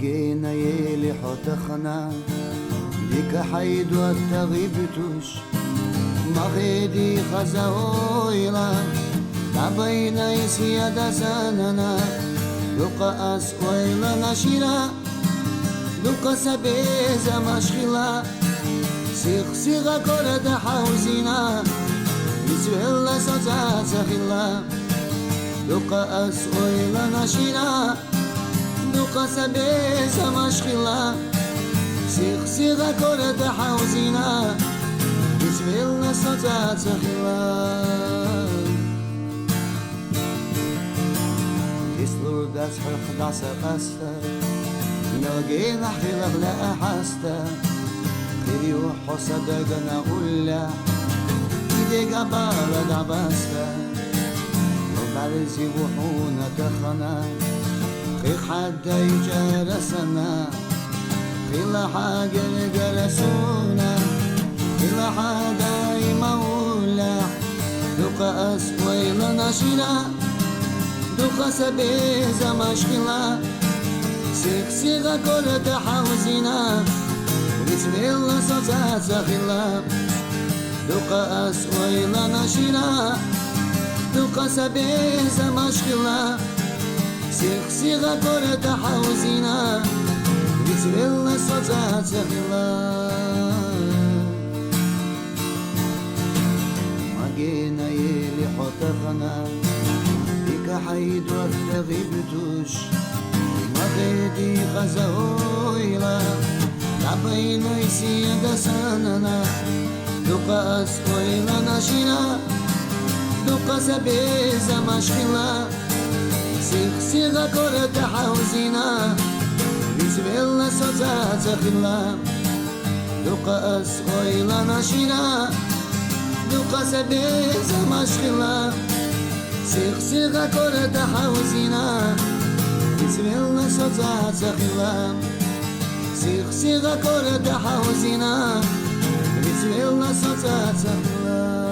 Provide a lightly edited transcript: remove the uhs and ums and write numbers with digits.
مجينا يلي حتخنا لك حيد والتغيبتوش مغيدي خزاويلا تبينا يسيادة سننا لقى أسويلا نشيرا لقى سبيزة مشخلا سيخ سيغا كورد حوزينا يسويلا سوزا سخلا لقى أسويلا نشيرا لقى سبيزة مشخلا سيخ سيغا كورد حوزينا يسويلا سوزا سخلا تسلو داس حرق داس قاستا نلقي نحكي لا أحاستا خيري وحوصة دقنا أولا إيدي قبالة دعباستا وبعرزي وحونا تخنا خي حدا يجرسنا خيلا حاجة جرسونا خيلا حدا يمولا لقى أسويلا نشينا لقى سبيزة مشكلة سيخ سيغا كورد حوزينا بسم الله صوتا سخلا لقى أسويلا نشينا لقى سبيزة مشكلة سيخ سيغا كورد حوزينا بسم الله صوتا سخلا مجينا يلي حتخنا لك حيد والتغيبتوش مغيدي خزاويلا تعبينا يسيادة سننا لقى أسويلا نشينا لقى سبيزة مشكلة سيخ سيغا كورد حوزينا بسم الله سوزا سخلا لقى أسويلا نشينا لقى سبيزة مشكلة سيخ سيغا كورد حوزينا بسم الله سوزا سخلا سيخ سيغا كورد حوزينا بسم الله سوزا سخلا